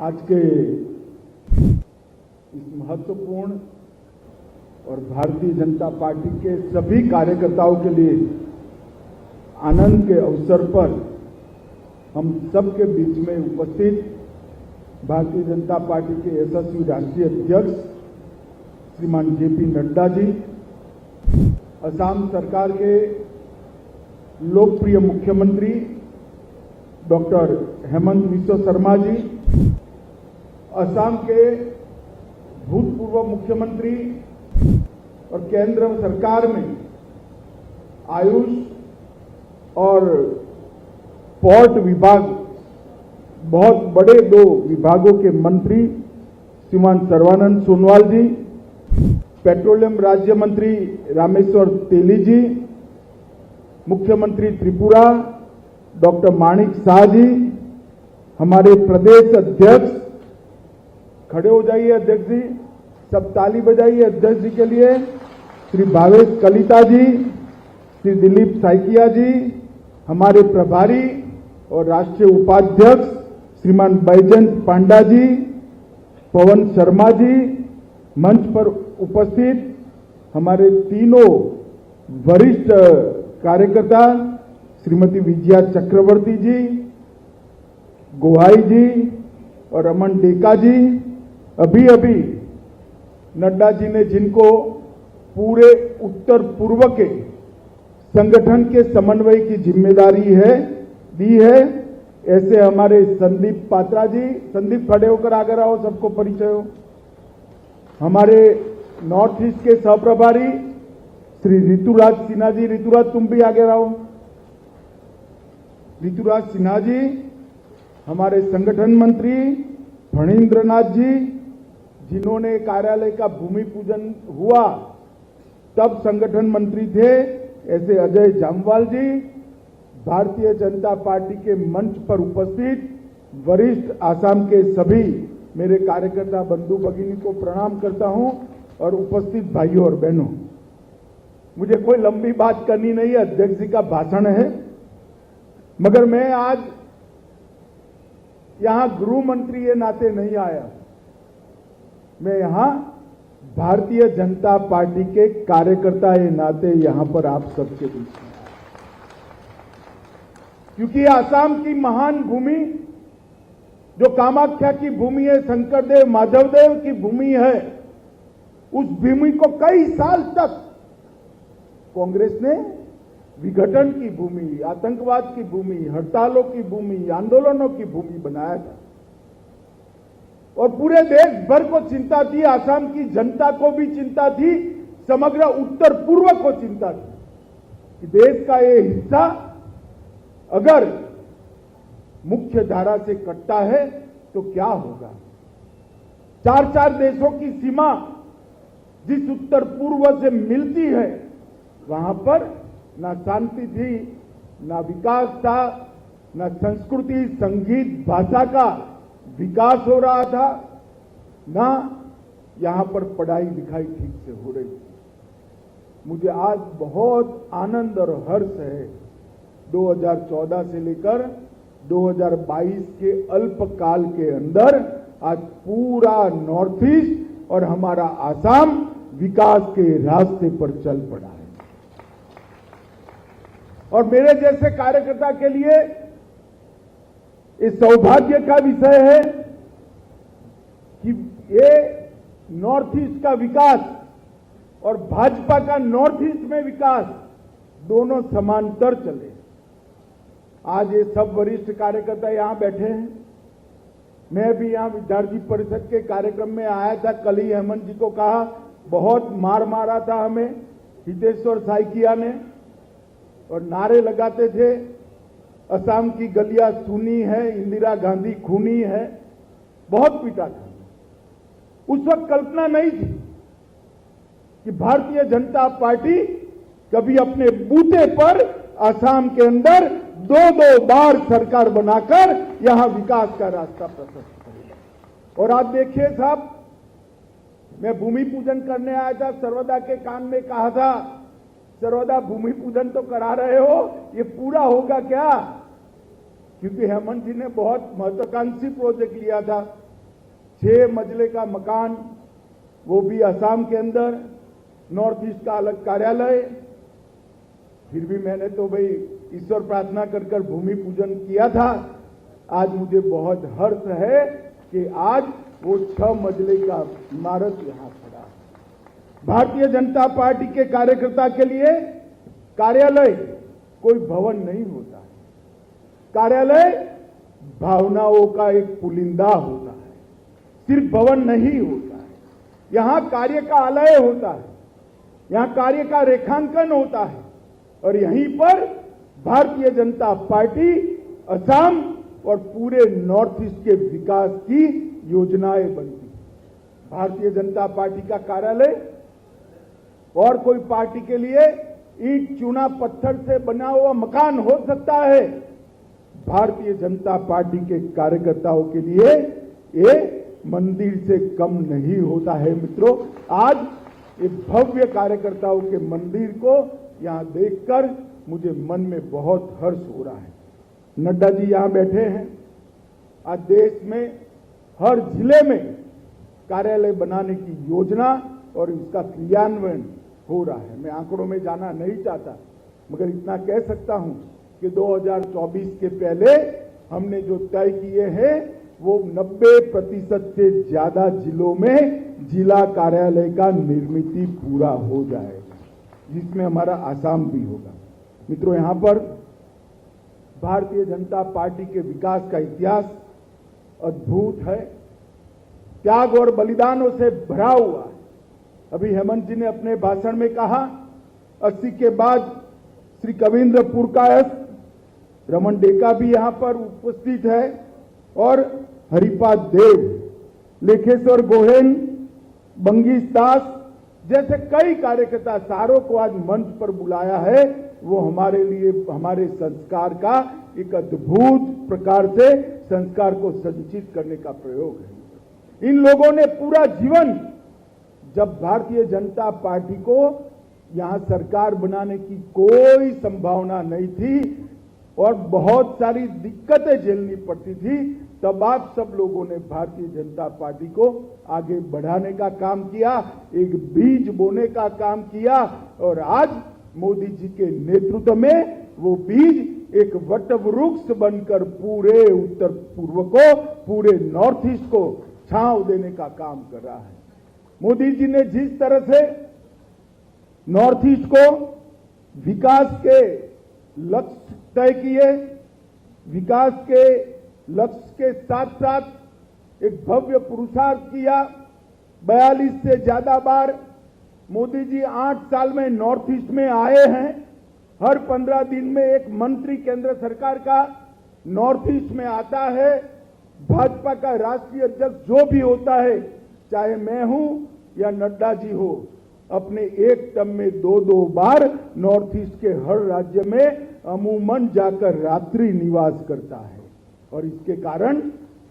आज के इस महत्वपूर्ण और भारतीय जनता पार्टी के सभी कार्यकर्ताओं के लिए आनंद के अवसर पर हम सबके बीच में उपस्थित भारतीय जनता पार्टी के यशस्वी राष्ट्रीय अध्यक्ष श्रीमान जेपी नड्डा जी, असम सरकार के लोकप्रिय मुख्यमंत्री डॉक्टर हेमंत बिस्वा शर्मा जी, असम के भूतपूर्व मुख्यमंत्री और केंद्र सरकार में आयुष और पोर्ट विभाग बहुत बड़े दो विभागों के मंत्री श्रीमान सर्बानंद सोनोवाल जी, पेट्रोलियम राज्य मंत्री रामेश्वर तेली जी, मुख्यमंत्री त्रिपुरा डॉक्टर माणिक शाह जी, हमारे प्रदेश अध्यक्ष, खड़े हो जाइए अध्यक्ष जी, सब ताली बजाइए अध्यक्ष जी के लिए, श्री भावेश कलिता जी, श्री दिलीप साइकिया जी, हमारे प्रभारी और राष्ट्रीय उपाध्यक्ष श्रीमान बैजयंत पांडा जी, पवन शर्मा जी, मंच पर उपस्थित हमारे तीनों वरिष्ठ कार्यकर्ता श्रीमती विजया चक्रवर्ती जी, गोहाई जी और रमन डेका जी, अभी अभी नड्डा जी ने जिनको पूरे उत्तर पूर्व के संगठन के समन्वय की जिम्मेदारी दी है, ऐसे हमारे संदीप पात्रा जी, संदीप खड़े होकर आगे आओ, सबको परिचय हो। हमारे नॉर्थ ईस्ट के सहप्रभारी श्री ऋतुराज सिन्हा जी, ऋतुराज तुम भी आगे आओ। ऋतुराज सिन्हा जी, हमारे संगठन मंत्री फणींद्र नाथ जी, जिन्होंने कार्यालय का भूमि पूजन हुआ तब संगठन मंत्री थे, ऐसे अजय जामवाल जी, भारतीय जनता पार्टी के मंच पर उपस्थित वरिष्ठ आसाम के सभी मेरे कार्यकर्ता बंधु भगिनी को प्रणाम करता हूं और उपस्थित भाइयों और बहनों, मुझे कोई लंबी बात करनी नहीं है, अध्यक्ष जी का भाषण है, मगर मैं आज यहां गृह मंत्री के नाते नहीं आया, मैं यहां भारतीय जनता पार्टी के कार्यकर्ता के नाते यहां पर आप सबके बीच में, क्योंकि आसाम की महान भूमि जो कामाख्या की भूमि है, शंकरदेव माधवदेव की भूमि है, उस भूमि को कई साल तक कांग्रेस ने विघटन की भूमि, आतंकवाद की भूमि, हड़तालों की भूमि, आंदोलनों की भूमि बनाया था और पूरे देश भर को चिंता थी, आसाम की जनता को भी चिंता थी, समग्र उत्तर पूर्व को चिंता थी कि देश का ये हिस्सा अगर मुख्य धारा से कटता है तो क्या होगा। चार देशों की सीमा जिस उत्तर पूर्व से मिलती है, वहां पर ना शांति थी, ना विकास था, ना संस्कृति, संगीत, भाषा का विकास हो रहा था, ना यहां पर पढ़ाई लिखाई ठीक से हो रही थी। मुझे आज बहुत आनंद और हर्ष है, 2014 से लेकर 2022 के अल्पकाल के अंदर आज पूरा नॉर्थ ईस्ट और हमारा आसाम विकास के रास्ते पर चल पड़ा है। और मेरे जैसे कार्यकर्ता के लिए इस सौभाग्य का विषय है कि ये नॉर्थ ईस्ट का विकास और भाजपा का नॉर्थ ईस्ट में विकास दोनों समांतर चले। आज ये सब वरिष्ठ कार्यकर्ता यहां बैठे हैं, मैं भी यहां विद्यार्थी परिषद के कार्यक्रम में आया था, कल ही हेमंत जी को कहा, बहुत मार मारा था हमें हितेश्वर साइकिया ने और नारे लगाते थे, असम की गलियां सूनी है, इंदिरा गांधी खूनी है, बहुत पीटा था। उस वक्त कल्पना नहीं थी कि भारतीय जनता पार्टी कभी अपने बूते पर असम के अंदर दो बार सरकार बनाकर यहां विकास का रास्ता प्रशस्त करेगा। और आप देखिए साहब, मैं भूमि पूजन करने आया था, सर्वदा के कान में कहा था, सर्वदा भूमि पूजन तो करा रहे हो, ये पूरा होगा क्या? क्योंकि हेमंत जी ने बहुत महत्वाकांक्षी प्रोजेक्ट लिया था 6 मंजिले का मकान, वो भी असम के अंदर, नॉर्थ ईस्ट का अलग कार्यालय। फिर भी मैंने तो भाई ईश्वर प्रार्थना कर कर भूमि पूजन किया था। आज मुझे बहुत हर्ष है कि आज वो 6 मंजिले का इमारत यहां खड़ा है। भारतीय जनता पार्टी के कार्यकर्ता के लिए कार्यालय कोई भवन नहीं होता है। कार्यालय भावनाओं का एक पुलिंदा होता है, सिर्फ भवन नहीं होता है। यहां कार्य का आलय होता है, यहां कार्य का रेखांकन होता है और यहीं पर भारतीय जनता पार्टी असम और पूरे नॉर्थ ईस्ट के विकास की योजनाएं बनती है। भारतीय जनता पार्टी का कार्यालय और कोई पार्टी के लिए ईंट चूना पत्थर से बना हुआ मकान हो सकता है, भारतीय जनता पार्टी के कार्यकर्ताओं के लिए ये मंदिर से कम नहीं होता है। मित्रों, आज ये भव्य कार्यकर्ताओं के मंदिर को यहां देखकर मुझे मन में बहुत हर्ष हो रहा है। नड्डा जी यहां बैठे हैं। आज देश में हर जिले में कार्यालय बनाने की योजना और इसका क्रियान्वयन हो रहा है। मैं आंकड़ों में जाना नहीं चाहता, मगर इतना कह सकता हूं कि 2024 के पहले हमने जो तय किए हैं वो 90% से ज्यादा जिलों में जिला कार्यालय का निर्मित पूरा हो जाएगा, जिसमें हमारा आसाम भी होगा। मित्रों, यहां पर भारतीय जनता पार्टी के विकास का इतिहास अद्भुत है, त्याग और बलिदानों से भरा हुआ है। अभी हेमंत जी ने अपने भाषण में कहा 80 के बाद श्री कविंद्र पुरकायस्थ, रमन डेका भी यहां पर उपस्थित है और हरिपाद देव, लेखेश्वर गोहेन, बंगीश दास जैसे कई कार्यकर्ता सारों को आज मंच पर बुलाया है। वो हमारे लिए हमारे संस्कार का एक अद्भुत प्रकार से संस्कार को संचित करने का प्रयोग है। इन लोगों ने पूरा जीवन, जब भारतीय जनता पार्टी को यहां सरकार बनाने की कोई संभावना नहीं थी और बहुत सारी दिक्कतें झेलनी पड़ती थी, तब आप सब लोगों ने भारतीय जनता पार्टी को आगे बढ़ाने का काम किया, एक बीज बोने का काम किया और आज मोदी जी के नेतृत्व में वो बीज एक वटवृक्ष बनकर पूरे उत्तर पूर्व को, पूरे नॉर्थ ईस्ट को छांव देने का काम कर रहा है। मोदी जी ने जिस तरह से नॉर्थ ईस्ट को विकास के लक्ष्य तय किए, विकास के लक्ष्य के साथ साथ एक भव्य पुरुषार्थ किया। 42 से ज्यादा बार मोदी जी 8 साल में नॉर्थ ईस्ट में आए हैं। हर 15 दिन में एक मंत्री केंद्र सरकार का नॉर्थ ईस्ट में आता है। भाजपा का राष्ट्रीय अध्यक्ष जो भी होता है, चाहे मैं हूं या नड्डा जी हो, अपने एक टर्म में 2-2 बार नॉर्थ ईस्ट के हर राज्य में अमूमन जाकर रात्रि निवास करता है और इसके कारण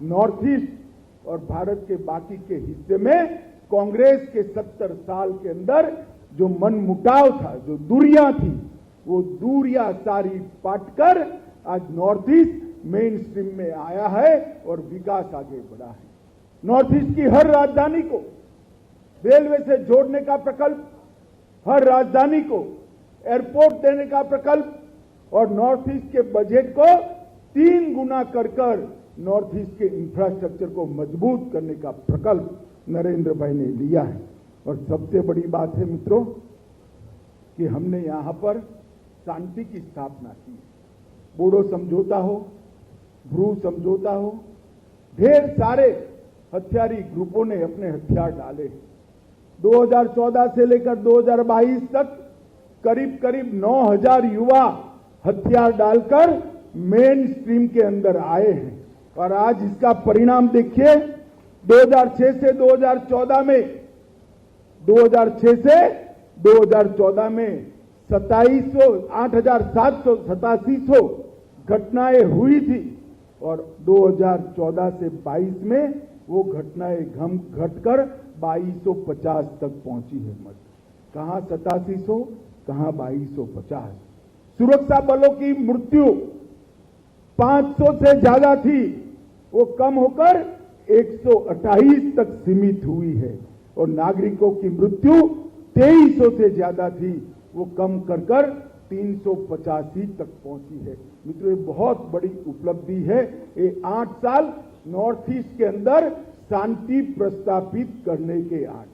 नॉर्थ ईस्ट और भारत के बाकी के हिस्से में कांग्रेस के 70 साल के अंदर जो मनमुटाव था, जो दूरियां थी, वो दूरियां सारी पाटकर आज नॉर्थ ईस्ट मेन स्ट्रीम में आया है और विकास आगे बढ़ा है। नॉर्थ ईस्ट की हर राजधानी को रेलवे से जोड़ने का प्रकल्प, हर राजधानी को एयरपोर्ट देने का प्रकल्प और नॉर्थ ईस्ट के बजट को 3 गुना कर नॉर्थ ईस्ट के इंफ्रास्ट्रक्चर को मजबूत करने का प्रकल्प नरेंद्र भाई ने लिया है। और सबसे बड़ी बात है मित्रों कि हमने यहां पर शांति की स्थापना की। बोडो समझौता हो, ब्रू समझौता हो, ढेर सारे हथियारी ग्रुपों ने अपने हथियार डाले। 2014 से लेकर 2022 तक करीब करीब 9000 युवा हथियार डालकर मेन स्ट्रीम के अंदर आए हैं और आज इसका परिणाम देखिए। 2006 से 2014 में 8,787 घटनाएं हुई थी और 2014 से 22 में वो घटनाएं घटकर 2250 तक पहुंची है। मत कहां 8700, कहां 2250। सुरक्षा बलों की मृत्यु 500 से ज्यादा थी, वो कम होकर 128 तक सीमित हुई है और नागरिकों की मृत्यु 2300 से ज्यादा थी, वो कम कर 385 तक पहुंची है। मित्रों, ये बहुत बड़ी उपलब्धि है। ये 8 साल नॉर्थ ईस्ट के अंदर शांति प्रस्तापित करने के 8